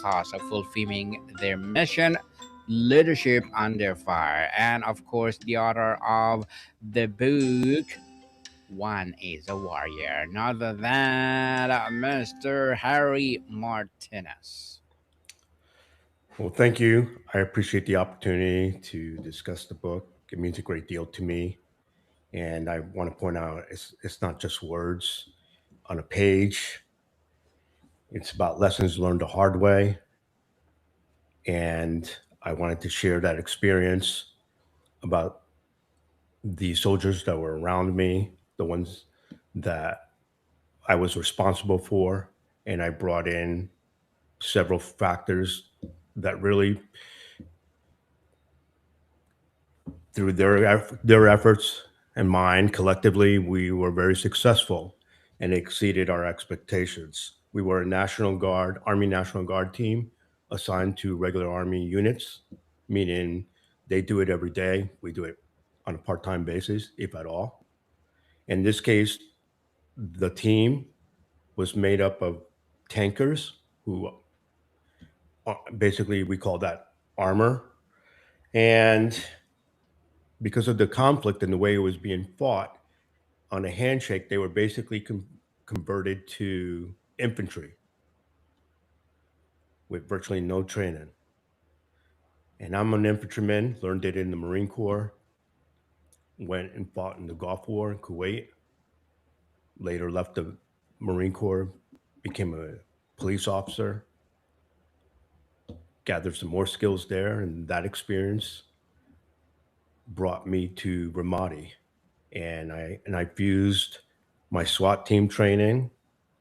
cost of fulfilling their mission, leadership under fire. And of course, the author of the book, One is a Warrior, none other than Mr. Harry Martinez. Well, thank you. I appreciate the opportunity to discuss the book. It means a great deal to me. And I want to point out it's not just words on a page, it's about lessons learned the hard way. And I wanted to share that experience about the soldiers that were around me, the ones that I was responsible for. And I brought in several factors that really, through their efforts and mine collectively, we were very successful and exceeded our expectations. We were a National Guard, Army National Guard team assigned to regular Army units, meaning they do it every day. We do it on a part time basis, if at all. In this case, the team was made up of tankers who basically we call that armor. And because of the conflict and the way it was being fought, on a handshake, they were basically converted to infantry with virtually no training. And I'm an infantryman, learned it in the Marine Corps, went and fought in the Gulf War in Kuwait, later left the Marine Corps, became a police officer, gathered some more skills there, and that experience brought me to Ramadi. And I fused my SWAT team training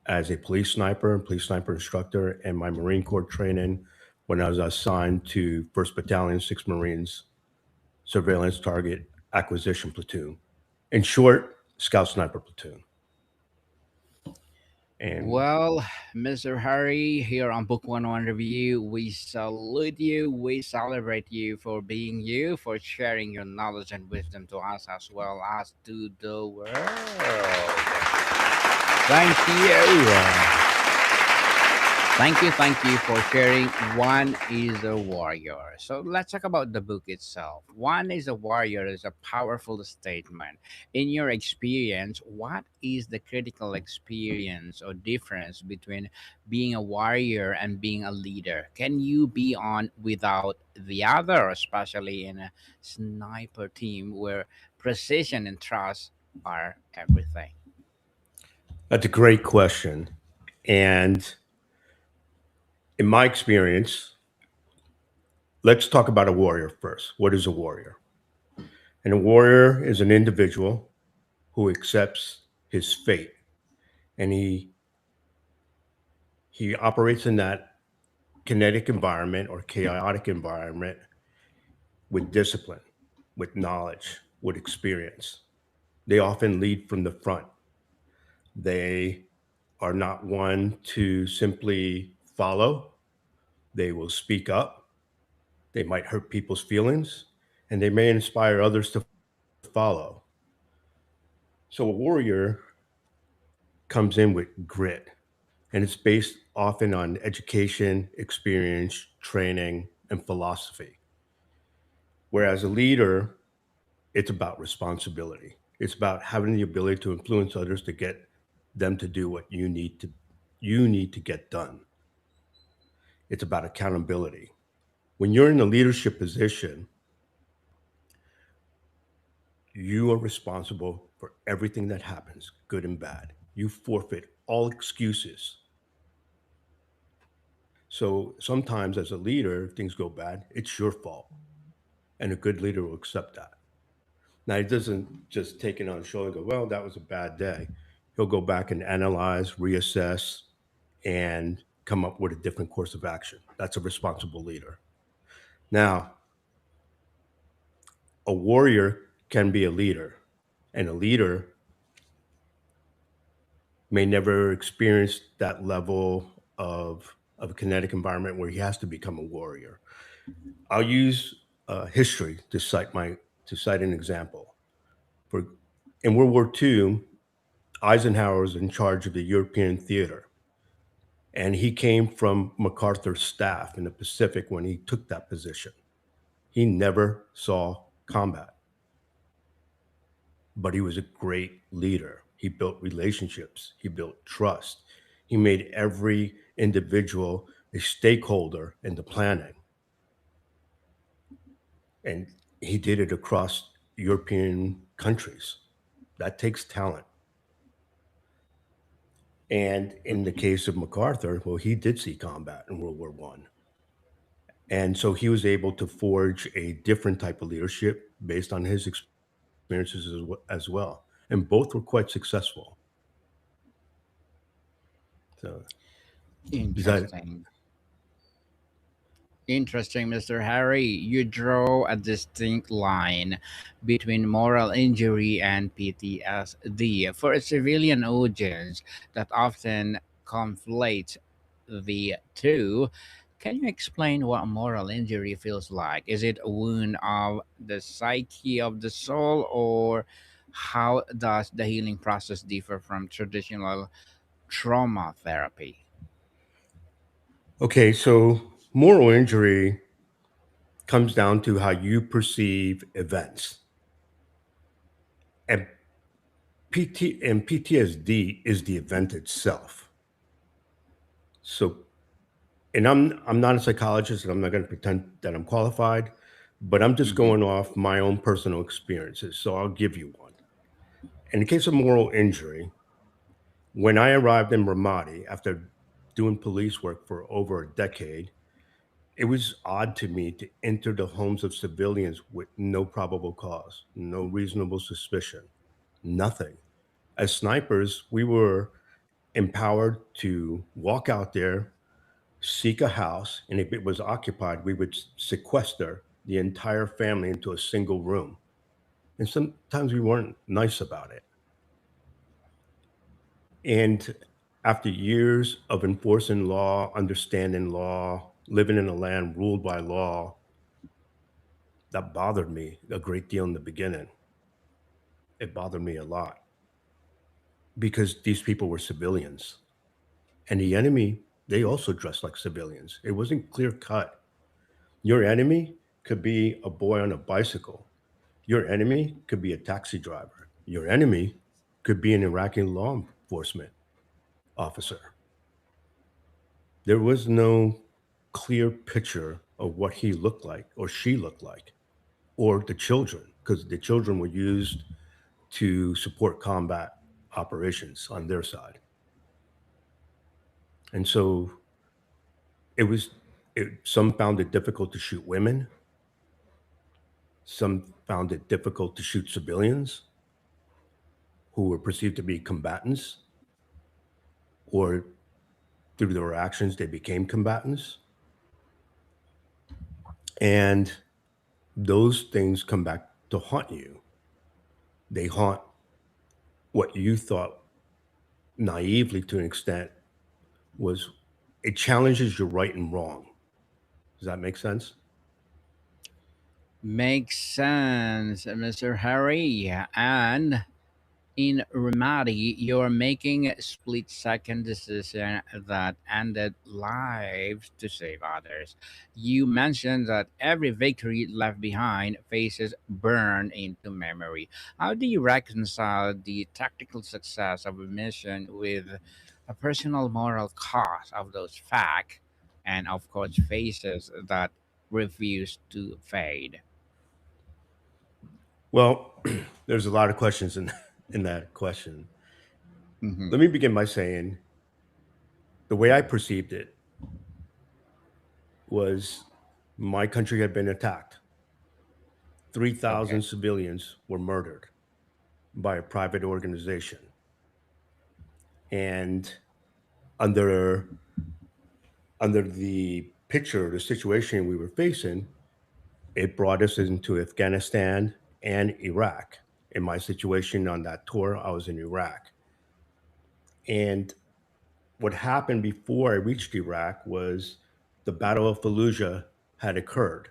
as a police sniper instructor, and my Marine Corps training when I was assigned to 1st Battalion, 6th Marines Surveillance Target Acquisition Platoon. In short, Scout Sniper Platoon. And Well, Mr. Harry, here on Book 101 Review, we salute you, we celebrate you for being you, for sharing your knowledge and wisdom to us as well as to the world. Thank you. Thank you for sharing One is a Warrior. So let's talk about the book itself. One is a Warrior is a powerful statement. In your experience, what is the critical experience or difference between being a warrior and being a leader? Can you be on without the other, especially in a sniper team where precision and trust are everything? that's a great question. And in my experience, let's talk about a warrior first. What is a warrior? And a warrior is an individual who accepts his fate, and he operates in that kinetic environment or chaotic environment with discipline, with knowledge, with experience. They often lead from the front. They are not one to simply follow. They will speak up. They might hurt people's feelings, and they may inspire others to follow. So a warrior comes in with grit, and it's based often on education, experience, training, and philosophy. Whereas a leader, it's about responsibility. It's about having the ability to influence others to get them to do what you need to get done. It's about accountability. When you're in a leadership position, you are responsible for everything that happens, good and bad. You forfeit all excuses. So sometimes as a leader, if things go bad, it's your fault. And a good leader will accept that. Now, he doesn't just take it on his shoulder and go, well, that was a bad day. He'll go back and analyze, reassess, and come up with a different course of action. That's a responsible leader. Now, a warrior can be a leader, and a leader may never experience that level of a kinetic environment where he has to become a warrior. I'll use history to cite an example. For in World War II, Eisenhower was in charge of the European theater. And he came from MacArthur's staff in the Pacific when he took that position. He never saw combat, but he was a great leader. He built relationships, he built trust. He made every individual a stakeholder in the planning. And he did it across European countries. That takes talent. And in the case of MacArthur, well, he did see combat in World War One. And so he was able to forge a different type of leadership based on his experiences as well. And both were quite successful. So, is that Interesting. Interesting, Mr. Harry. You draw a distinct line between moral injury and PTSD. For a civilian audience that often conflates the two, can you explain what moral injury feels like? Is it a wound of the psyche of the soul, or how does the healing process differ from traditional trauma therapy? okay? So, moral injury comes down to how you perceive events. And PTSD is the event itself. So, and I'm not a psychologist, and I'm not going to pretend that I'm qualified, but I'm just Hmm. going off my own personal experiences. So I'll give you one. In the case of moral injury, when I arrived in Ramadi after doing police work for over a decade, it was odd to me to enter the homes of civilians with no probable cause, no reasonable suspicion, nothing. As snipers, we were empowered to walk out there, seek a house, and if it was occupied, we would sequester the entire family into a single room. And sometimes we weren't nice about it. And after years of enforcing law, understanding law, living in a land ruled by law, that bothered me a great deal in the beginning. It bothered me a lot because these people were civilians. And the enemy, they also dressed like civilians. It wasn't clear cut. Your enemy could be a boy on a bicycle. Your enemy could be a taxi driver. Your enemy could be an Iraqi law enforcement officer. There was no clear picture of what he looked like or she looked like, or the children, because the children were used to support combat operations on their side. And so it was, some found it difficult to shoot women, some found it difficult to shoot civilians who were perceived to be combatants, or through their actions, they became combatants. And those things come back to haunt you. They haunt what you thought naively to an extent was, it challenges your right and wrong. Does that make sense? Makes sense, Mr. Harry. And in Ramadi, you're making a split second decision that ended lives to save others. You mentioned that every victory left behind faces burn into memory. How do you reconcile the tactical success of a mission with a personal moral cost of those facts and, of course, faces that refuse to fade? Well, there's a lot of questions in that question. Hmm. Let me begin by saying the way I perceived it was my country had been attacked. 3,000 Okay. civilians were murdered by a private organization. And under under the picture, the situation we were facing, it brought us into Afghanistan and Iraq. In my situation on that tour, I was in Iraq. And what happened before I reached Iraq was the Battle of Fallujah had occurred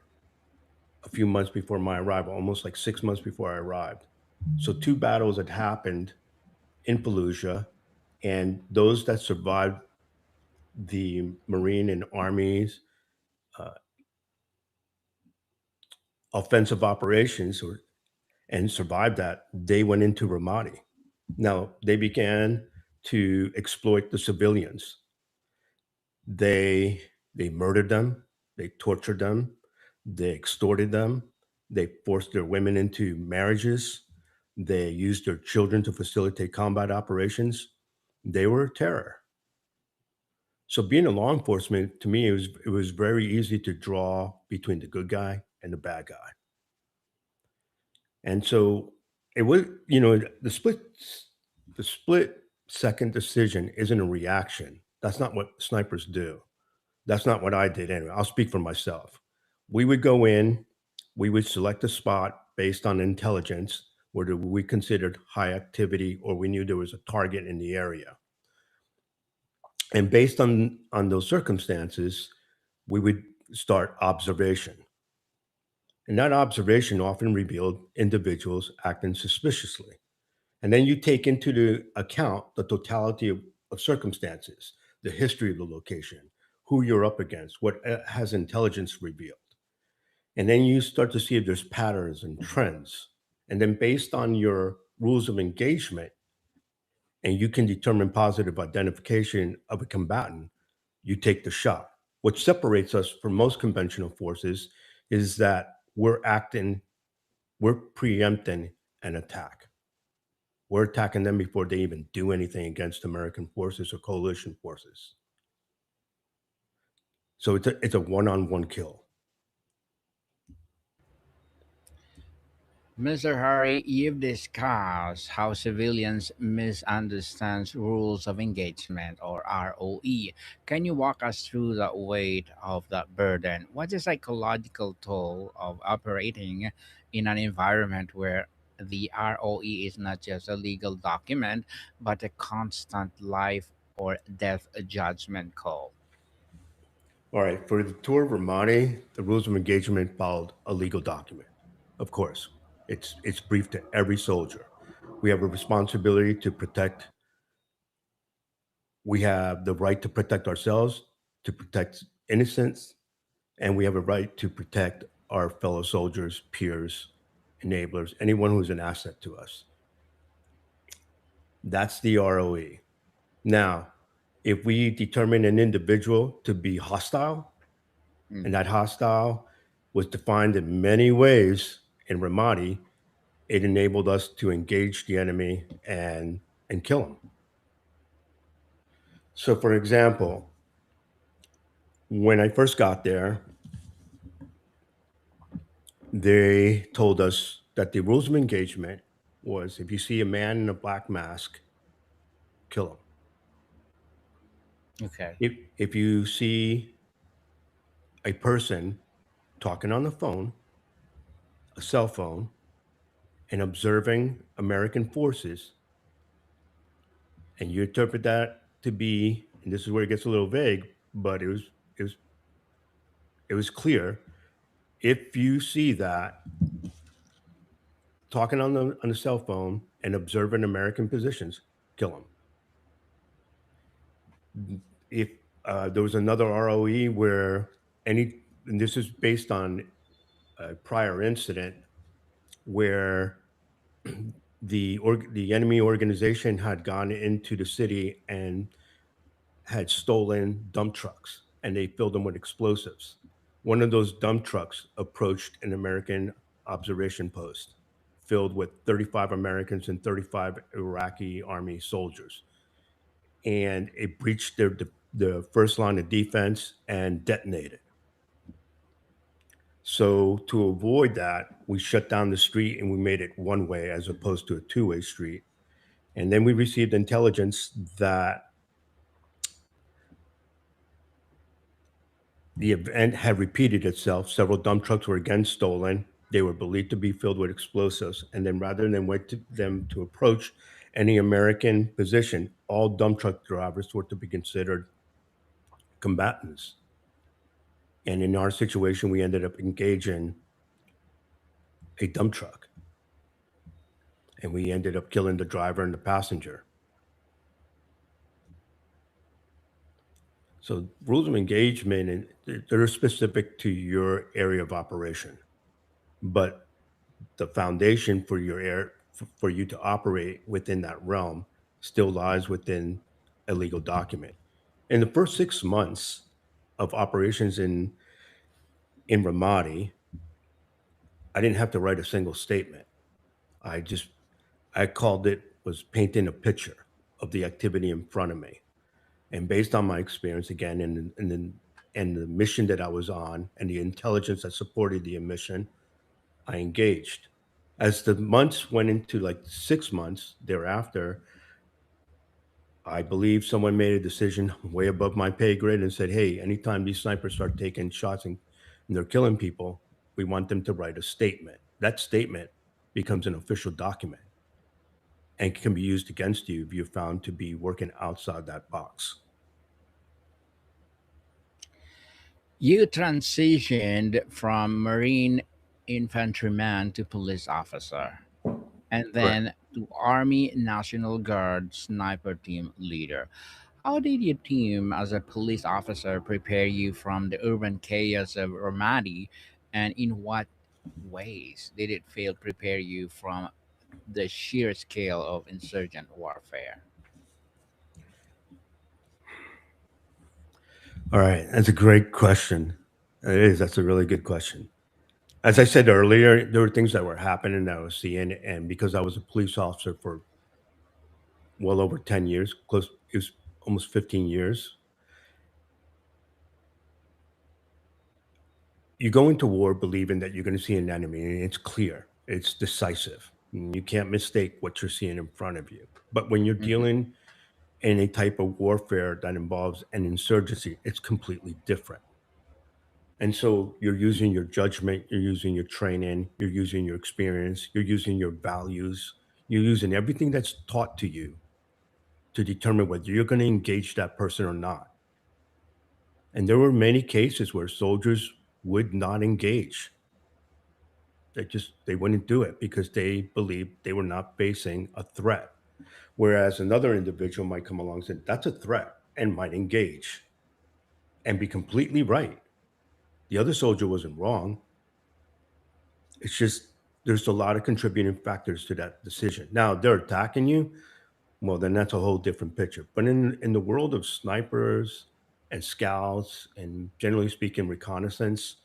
a few months before my arrival, almost like 6 months before I arrived. So two battles had happened in Fallujah, and those that survived the Marine and Army's uh, offensive operations and survived that, they went into Ramadi. Now, they began to exploit the civilians. They they murdered them, they tortured them, they extorted them, they forced their women into marriages, they used their children to facilitate combat operations. They were a terror. So being a law enforcement, to me, it was very easy to draw between the good guy and the bad guy. And so it was, the split second decision isn't a reaction. That's not what snipers do. That's not what I did anyway. I'll speak for myself. We would go in, we would select a spot based on intelligence, whether we considered high activity or we knew there was a target in the area. And based on those circumstances, we would start observation. And that observation often revealed individuals acting suspiciously. And then you take into the account the totality of circumstances, the history of the location, who you're up against, what has intelligence revealed. And then you start to see if there's patterns and trends. And then based on your rules of engagement, and you can determine positive identification of a combatant, you take the shot. What separates us from most conventional forces is that we're preempting an attack. We're attacking them before they even do anything against American forces or coalition forces. So it's a one-on-one kill. Mr. Harry, you've discussed how civilians misunderstand rules of engagement or ROE. Can you walk us through the weight of that burden? What's the psychological toll of operating in an environment where the ROE is not just a legal document, but a constant life or death judgment call? All right, for the tour of Ramadi, the rules of engagement followed a legal document. Of course, it's briefed to every soldier. We have a responsibility to protect. We have the right to protect ourselves, to protect innocents, and we have a right to protect our fellow soldiers, peers, enablers, anyone who's an asset to us. That's the ROE. Now, if we determine an individual to be hostile, and that Mhm. hostile was defined in many ways in Ramadi, it enabled us to engage the enemy and kill him. So, for example, when I first got there, they told us that the rules of engagement was if you see a man in a black mask, kill him. Okay. If you see a person talking on the phone, a cell phone, and observing American forces, and you interpret that to be, and this is where it gets a little vague, but it was it was clear. If you see that talking on the cell phone and observing American positions, kill them. If there was another ROE where and this is based on a prior incident where the enemy organization had gone into the city and had stolen dump trucks and they filled them with explosives. One of those dump trucks approached an American observation post filled with 35 Americans and 35 Iraqi army soldiers. And it breached the first line of defense and detonated. So, to avoid that, we shut down the street and we made it one way as opposed to a two-way street. And then we received intelligence that the event had repeated itself. Several dump trucks were again stolen. They were believed to be filled with explosives. And then, rather than wait to them to approach any American position, all dump truck drivers were to be considered combatants. And in our situation, we ended up engaging a dump truck and we ended up killing the driver and the passenger. So rules of engagement, and they're specific to your area of operation, but the foundation for for you to operate within that realm still lies within a legal document. In the first 6 months of operations in Ramadi, I didn't have to write a single statement. I just I called it was painting a picture of the activity in front of me. And based on my experience again and the mission that I was on and the intelligence that supported the mission, I engaged. As the months went into like 6 months thereafter, I believe someone made a decision way above my pay grade and said, "Hey, anytime these snipers start taking shots and they're killing people, we want them to write a statement." That statement becomes an official document and can be used against you if you're found to be working outside that box. You transitioned from Marine infantryman to police officer, and Correct. then to Army National Guard sniper team leader. How did your team as a police officer prepare you from the urban chaos of Ramadi, and in what ways did it fail prepare you from the sheer scale of insurgent warfare? All right, that's a great question. It is. That's a really good question. As I said earlier, there were things that were happening that I was seeing, and because I was a police officer for well over 10 years, close it was almost 15 years, you go into war believing that you're going to see an enemy, and it's clear, it's decisive. You can't mistake what you're seeing in front of you. But when you're Mhm. dealing in a type of warfare that involves an insurgency, it's completely different. And so you're using your judgment, you're using your training, you're using your experience, you're using your values, you're using everything that's taught to you to determine whether you're going to engage that person or not. And there were many cases where soldiers would not engage. They wouldn't do it because they believed they were not facing a threat. Whereas another individual might come along and say, that's a threat and might engage and be completely right. The other soldier wasn't wrong. It's just there's a lot of contributing factors to that decision. Now, if they're attacking you, well, then that's a whole different picture. But in the world of snipers and scouts and generally speaking reconnaissance,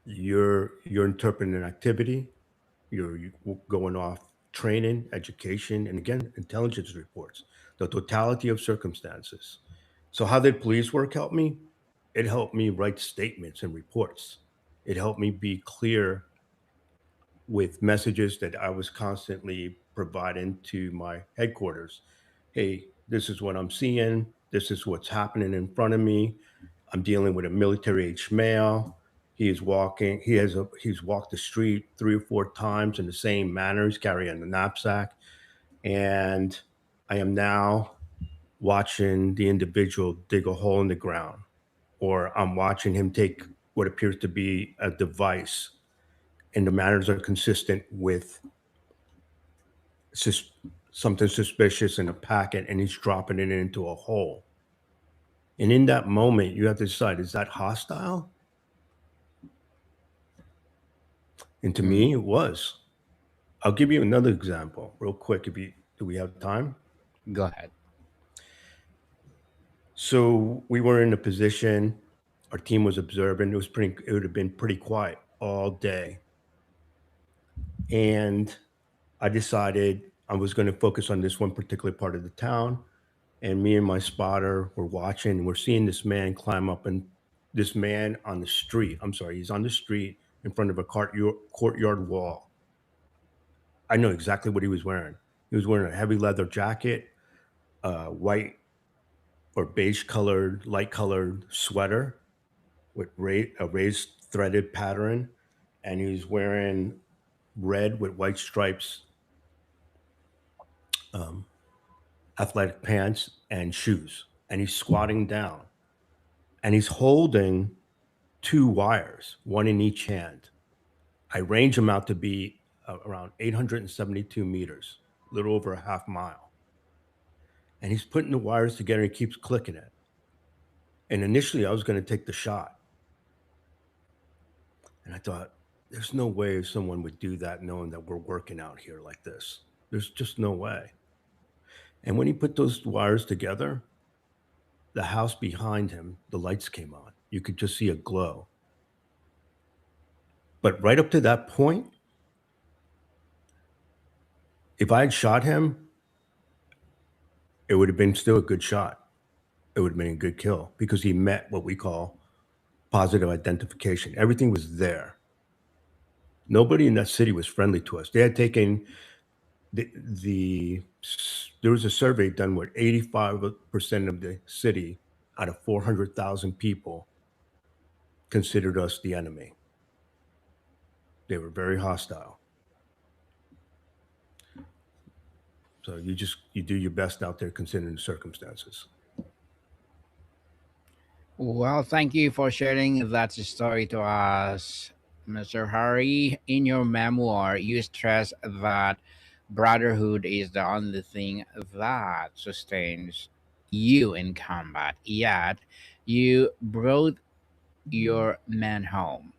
you're interpreting an activity, you going off training, education, and again, intelligence reports, the totality of circumstances. So, how did police work help me? It helped me write statements and reports. It helped me be clear with messages that I was constantly providing to my headquarters. Hey, this is what I'm seeing. This is what's happening in front of me. I'm dealing with a military age male. He is walking. He's walked the street 3 or 4 times in the same manner. He's carrying a knapsack, and I am now watching the individual dig a hole in the ground, or I'm watching him take what appears to be a device, and the manners are consistent with sus- something suspicious in a packet, and he's dropping it into a hole. And in that moment, you have to decide, is that hostile? And to Mm, me, it was. I'll give you another example real quick if you do we have time? go ahead. So we were in a position, our team was observing. It would have been pretty quiet all day. And I decided I was going to focus on this one particular part of the town. And me and my spotter were watching, and we're seeing this man climb up, and this man on the street. I'm sorry, he's on the street in front of a courtyard wall. I know exactly what he was wearing. He was wearing a heavy leather jacket, white or beige colored, light colored sweater with a raised threaded pattern, and he was wearing red with white stripes, um, athletic pants and shoes. And he's squatting down, and he's holding two wires, one in each hand. I range them out to be around 872 meters, a little over a half mile. and he's putting the wires together and he keeps clicking it. And initially, I was going to take the shot, and I thought, there's no way someone would do that knowing that we're working out here like this. There's just no way. And when he put those wires together, the house behind him, the lights came on. You could just see a glow. But right up to that point, if I had shot him, it would have been still a good shot. It would have been a good kill because he met what we call positive identification. Everything was there. Nobody in that city was friendly to us. They had taken the there was a survey done where 85% of the city out of 400,000 people considered us the enemy. They were very hostile. So you do your best out there considering the circumstances. Well, thank you for sharing that story to us, Mr. Harry. In your memoir, you stress that brotherhood is the only thing that sustains you in combat. Yet, you brought your men home.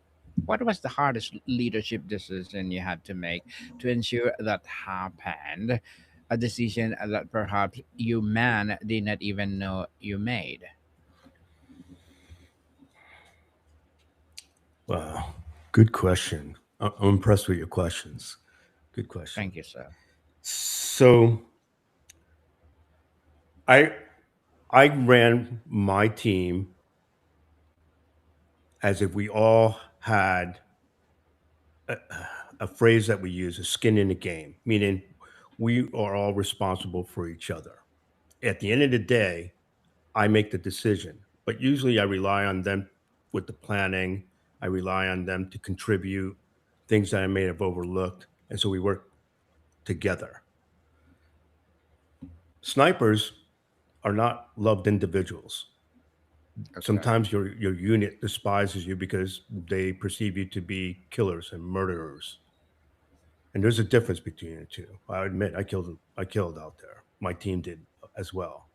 What was the hardest leadership decision you had to make to ensure that happened? A decision that perhaps you man did not even know you made. Wow, good question. I'm impressed with your questions. Good question. Thank you, sir. So I I ran my team as if we all had a, a phrase that we use, a skin in the game, meaning we are all responsible for each other. At the end of the day, I make the decision, but usually I rely on them with the planning. I rely on them to contribute things that I may have overlooked. And so we work together. Snipers are not loved individuals. Okay. Sometimes your unit despises you because they perceive you to be killers and murderers. And there's a difference between the two. I admit I killed out there. My team did as well.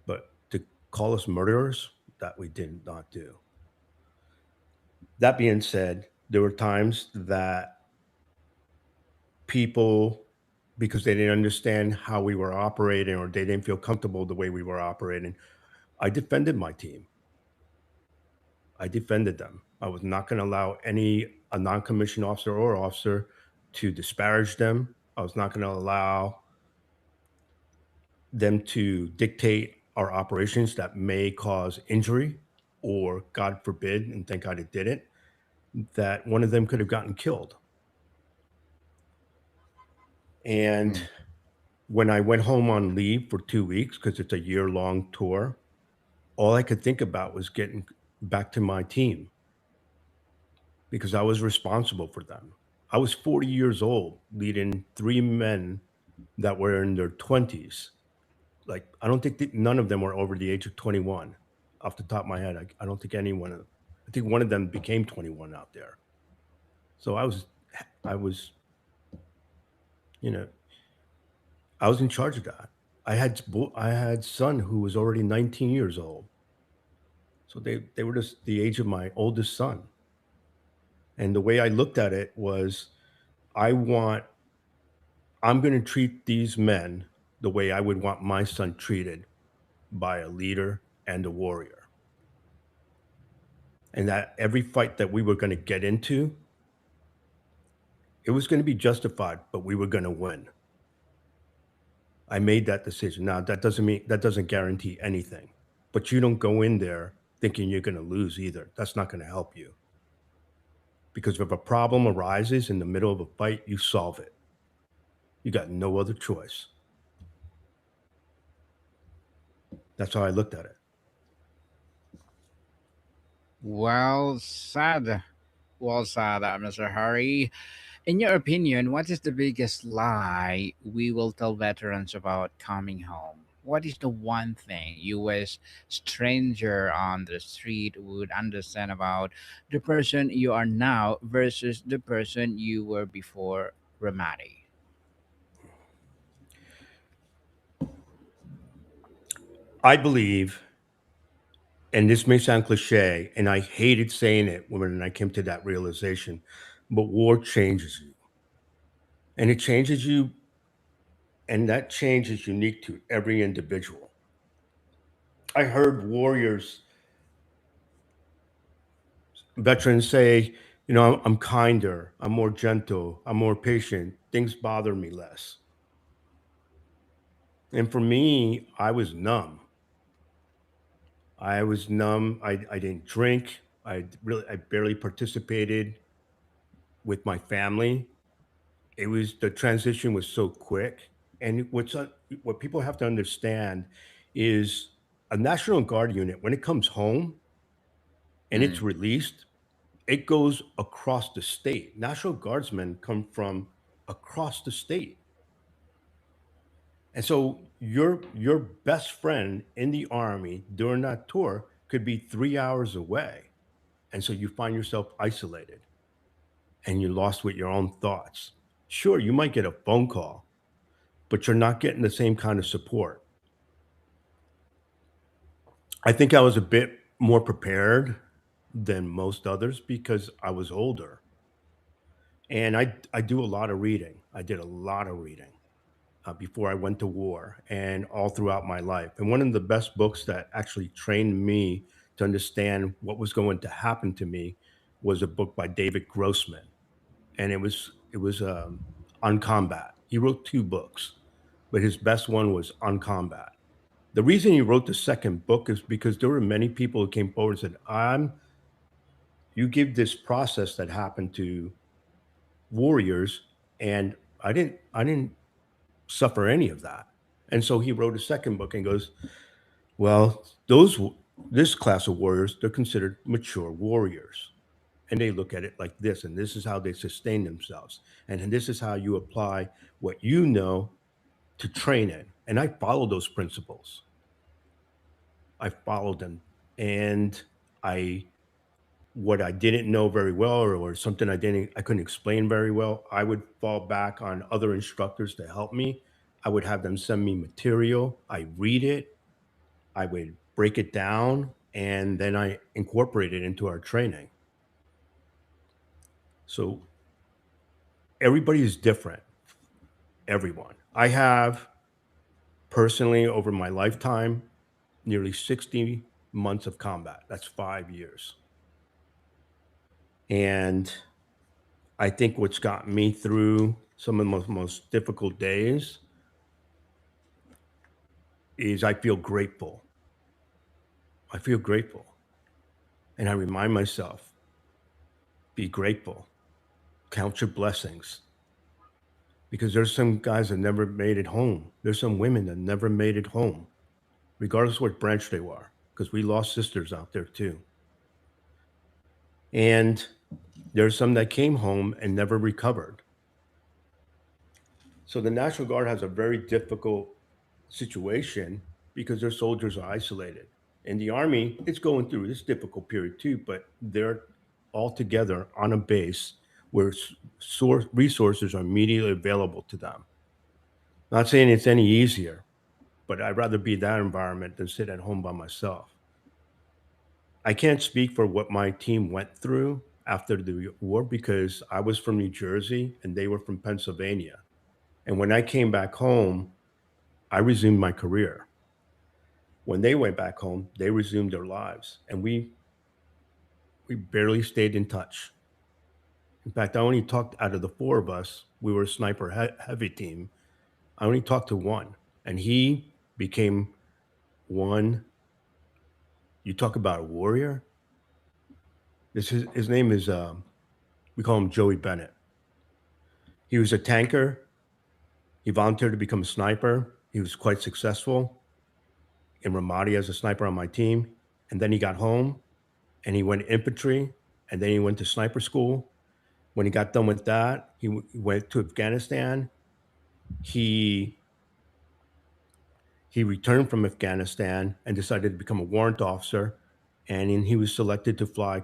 But to call us murderers, that we did not do. That being said, there were times that people, because they didn't understand how we were operating or they didn't feel comfortable the way we were operating, I defended my team. I defended them. I was not going to allow any a non-commissioned officer or officer to disparage them. I was not going to allow them to dictate our operations that may cause injury or, God forbid, and thank God it didn't, that one of them could have gotten killed. And Mm. when I went home on leave for 2 weeks, because it's a year-long tour, all I could think about was getting back to my team because I was responsible for them. I was 40 years old, leading three men that were in their 20s. Like, I don't think none of them were over the age of 21. Off the top of my head, I don't think anyone. I think one of them became 21 out there. So I was, you know, I was in charge of that. I had son who was already 19 years old. So they were just the age of my oldest son. And the way I looked at it was, I want I'm going to treat these men the way I would want my son treated by a leader and a warrior. And that every fight that we were going to get into, it was going to be justified, but we were going to win. I made that decision. Now, that doesn't guarantee anything, but you don't go in there thinking you're going to lose either. That's not going to help you because if a problem arises in the middle of a fight, you solve it. You got no other choice. That's how I looked at it. Well said. Well said, Mr. Harry. In your opinion, what is the biggest lie we will tell veterans about coming home? What is the one thing you wish stranger on the street would understand about the person you are now versus the person you were before Ramadi? I believe, and this may sound cliche, and I hated saying it when I came to that realization, but war changes you. And it changes you, and that change is unique to every individual. I heard warriors, veterans say, I'm kinder, I'm more gentle, I'm more patient, things bother me less. And for me, I was numb. I was numb. I didn't drink. I barely participated with my family. It was the transition was so quick. And what people have to understand is a National Guard unit, when it comes home and it's Mm, released, it goes across the state. National Guardsmen come from across the state. And so your best friend in the army during that tour could be 3 hours away. And so you find yourself isolated and you're lost with your own thoughts. Sure, you might get a phone call, but you're not getting the same kind of support. I think I was a bit more prepared than most others because I was older. And I do a lot of reading. I did a lot of reading before I went to war and all throughout my life. And one of the best books that actually trained me to understand what was going to happen to me was a book by David Grossman, and it was on combat. He wrote two books, but his best one was on combat. The reason he wrote the second book is because there were many people who came forward and said, you give this process that happened to warriors, and I didn't suffer any of that. And so he wrote a second book and goes, well, this class of warriors, they're considered mature warriors. And they look at it like this, and this is how they sustain themselves. And this is how you apply what you know to train in. And I follow those principles. I followed them. And I what I didn't know very well, or something I couldn't explain very well, I would fall back on other instructors to help me. I would have them send me material. I read it, I would break it down, and then I incorporate it into our training. So everybody is different. Everyone. I have personally over my lifetime nearly 60 months of combat. That's 5 years. And I think what's gotten me through some of the most difficult days is I feel grateful. I feel grateful. And I remind myself, be grateful, count your blessings. Because there's some guys that never made it home. There's some women that never made it home, regardless what branch they were, because we lost sisters out there too. And there's some that came home and never recovered. So the National Guard has a very difficult situation because their soldiers are isolated. And the Army, it's going through this difficult period too, but they're all together on a base where resources are immediately available to them. Not saying it's any easier, but I'd rather be in that environment than sit at home by myself. I can't speak for what my team went through after the war because I was from New Jersey and they were from Pennsylvania. And when I came back home, I resumed my career. When they went back home, they resumed their lives, and we barely stayed in touch. In fact, I only talked out of the four of us. We were a sniper heavy team. I only talked to one, and he became one. You talk about a warrior. His name is we call him Joey Bennett. He was a tanker. He volunteered to become a sniper. He was quite successful in Ramadi as a sniper on my team. And then he got home and he went infantry and then he went to sniper school. When he got done with that, he went to Afghanistan. He he returned from Afghanistan and decided to become a warrant officer. And then he was selected to fly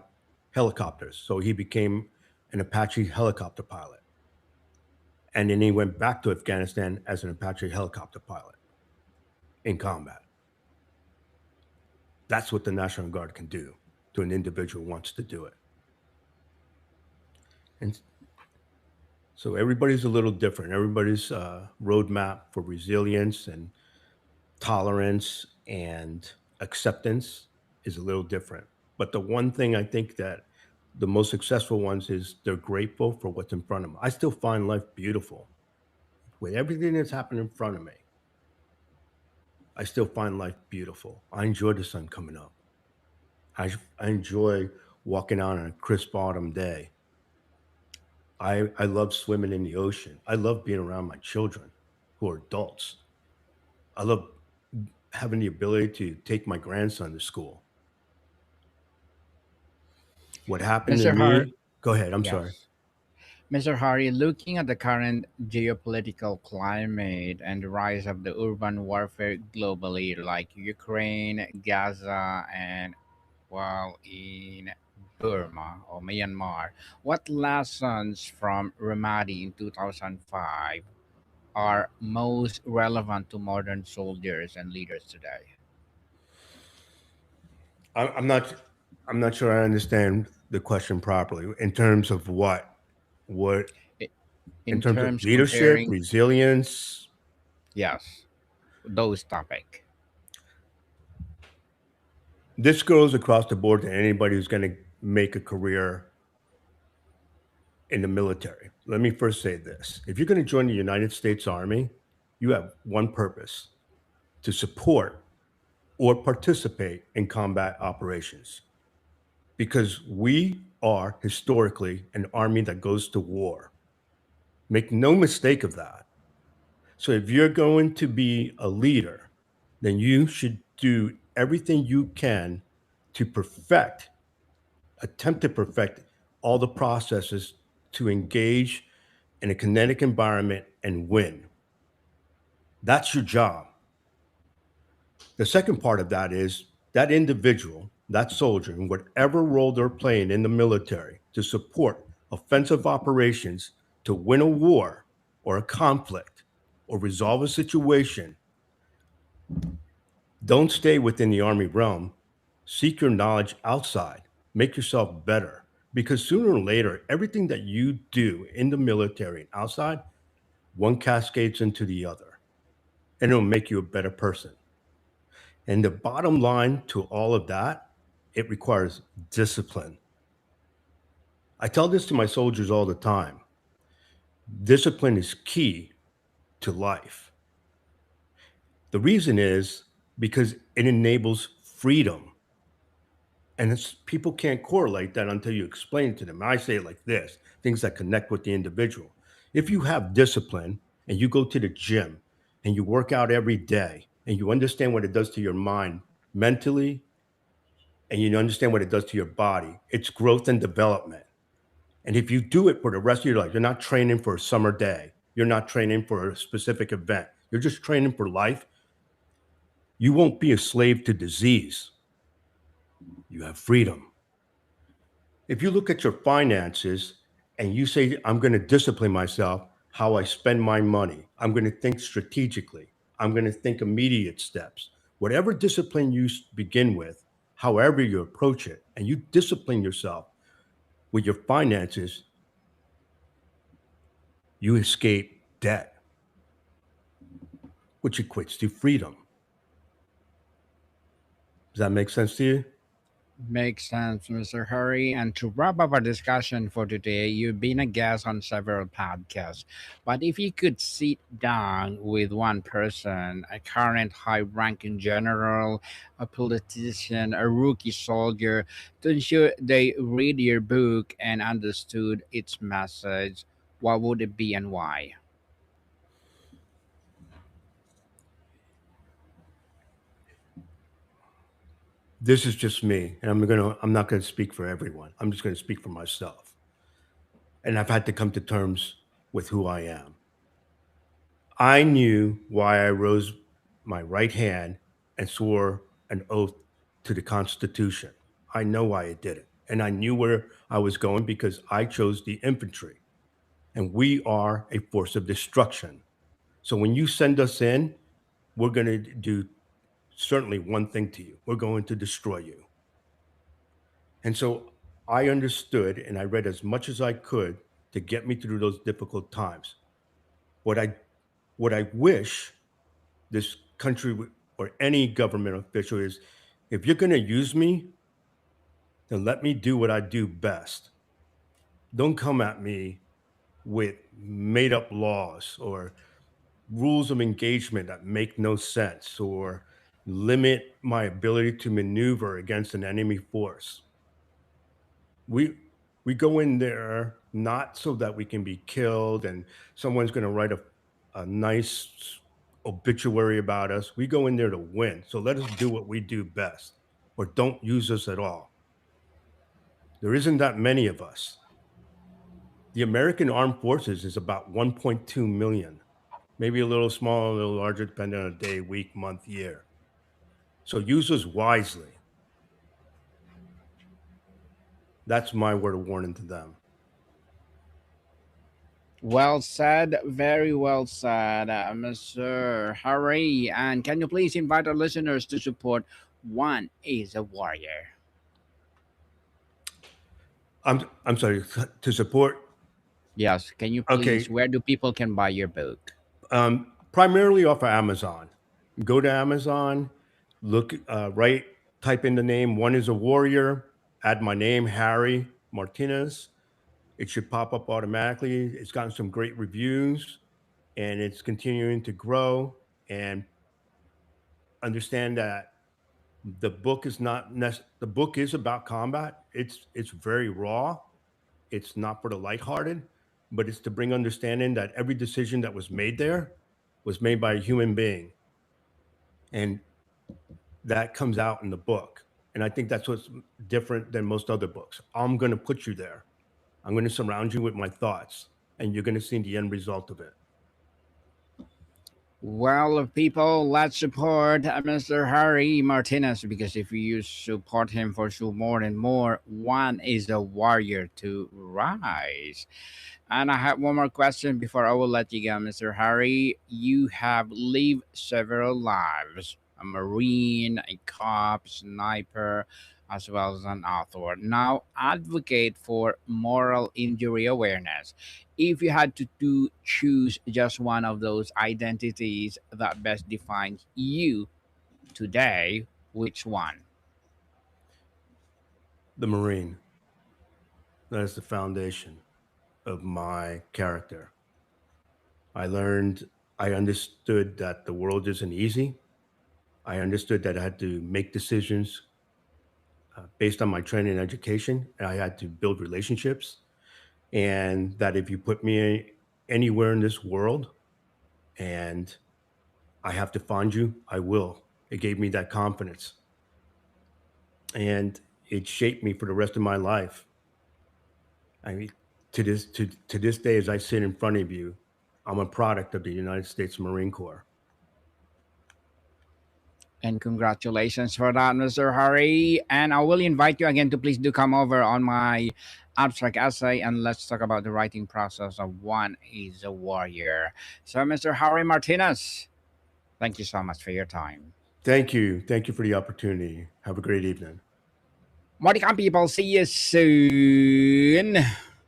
helicopters. So he became an Apache helicopter pilot. And then he went back to Afghanistan as an Apache helicopter pilot in combat. That's what the National Guard can do to an individual who wants to do it. And so everybody's a little different. Everybody's roadmap for resilience and tolerance and acceptance is a little different. But the one thing I think that the most successful ones is they're grateful for what's in front of them. I still find life beautiful with everything that's happened in front of me. I still find life beautiful. I enjoy the sun coming up. I enjoy walking out on a crisp autumn day. I love swimming in the ocean. I love being around my children who are adults. I love having the ability to take my grandson to school. What happened to Mr. Har, me? Go ahead. I'm sorry. yes. Mr. Hari, looking at the current geopolitical climate and the rise of the urban warfare globally, like Ukraine, Gaza, and while in Burma or Myanmar, what lessons from Ramadi in 2005 are most relevant to modern soldiers and leaders today? I'm not. I'm not sure I understand the question properly. In terms of what? What? I- In In terms of terms leadership, comparing, resilience. yes, those topic. This goes across the board to anybody who's going to make a career in the military. Let me first say this: if you're going to join the United States Army, you have one purpose: to support or participate in combat operations. Because we are historically an army that goes to war. Make no mistake of that. So if you're going to be a leader, then you should do everything you can to perfect, attempt to perfect all the processes to engage in a kinetic environment and win. That's your job. The second part of that is that individual, that soldier, in whatever role they're playing in the military to support offensive operations to win a war or a conflict or resolve a situation, don't stay within the Army realm. Seek your knowledge outside. Make yourself better. Because sooner or later, everything that you do in the military and outside, one cascades into the other, and it'll make you a better person. And the bottom line to all of that, it requires discipline. I tell this to my soldiers all the time. Discipline is key to life. The reason is because it enables freedom. And people can't correlate that until you explain it to them. I say it like this: things that connect with the individual. If you have discipline and you go to the gym and you work out every day and you understand what it does to your mind mentally, and you understand what it does to your body, it's growth and development. And if you do it for the rest of your life, you're not training for a summer day, you're not training for a specific event, you're just training for life, you won't be a slave to disease. You have freedom. If you look at your finances and you say, I'm going to discipline myself, how I spend my money, I'm going to think strategically, I'm going to think immediate steps. Whatever discipline you begin with, however you approach it, and you discipline yourself with your finances, you escape debt, which equates to freedom. Does that make sense to you? Makes sense, Mr. Hurry. And to wrap up our discussion for today, you've been a guest on several podcasts. But if you could sit down with one person, a current high ranking general, a politician, a rookie soldier, to ensure they read your book and understood its message, what would it be and why? This is just me, and I'm not gonna speak for everyone. I'm just gonna speak for myself. And I've had to come to terms with who I am. I knew why I rose my right hand and swore an oath to the Constitution. I know why I did it. And I knew where I was going because I chose the infantry. And we are a force of destruction. So when you send us in, we're going to do certainly one thing to you: we're going to destroy you. And so I understood and I read as much as I could to get me through those difficult times. What I what I wish this country or any government official is, if you're going to use me, then let me do what I do best. Don't come at me with made up laws or rules of engagement that make no sense or limit my ability to maneuver against an enemy force. We go in there not so that we can be killed and someone's going to write a nice obituary about us. We go in there to win. So let us do what we do best, or don't use us at all. There isn't that many of us. The American Armed Forces is about 1.2 million, maybe a little smaller, a little larger, depending on a day, week, month, year. So use us wisely. That's my word of warning to them. Well said, very well said, Mr. Harry. And can you please invite our listeners to support One is a Warrior? I'm sorry, to support. Yes, can you please? Okay, Where do people can buy your book? primarily off of Amazon. Go to Amazon, look, right, type in the name. One is a warrior. Add my name, Harry Martinez. It should pop up automatically. It's gotten some great reviews, and it's continuing to grow. And understand that the book is about combat. It's very raw. It's not for the lighthearted, but it's to bring understanding that every decision that was made there was made by a human being, and that comes out in the book. And I think that's what's different than most other books. I'm going to put you there. I'm going to surround you with my thoughts, and you're going to see the end result of it. Well, people, let's support Mr. Harry Martinez, because if you support him for sure more and more, one is a warrior to rise. And I have one more question before I will let you go, Mr. Harry. You have lived several lives: a Marine, a cop, sniper, as well as an author. Now, advocate for moral injury awareness. If you had to choose just one of those identities that best defines you today, which one? The Marine, that is the foundation of my character. I understood that the world isn't easy. I understood that I had to make decisions based on my training and education, and I had to build relationships. And that if you put me anywhere in this world and I have to find you, I will. It gave me that confidence, and it shaped me for the rest of my life. I mean, to this day, as I sit in front of you, I'm a product of the United States Marine Corps. And congratulations for that, Mr. Hari. And I will invite you again to please do come over on my abstract essay, and let's talk about the writing process of One is a Warrior. So, Mr. Hari Martinez, thank you so much for your time. Thank you. Thank you for the opportunity. Have a great evening. Marty people, see you soon.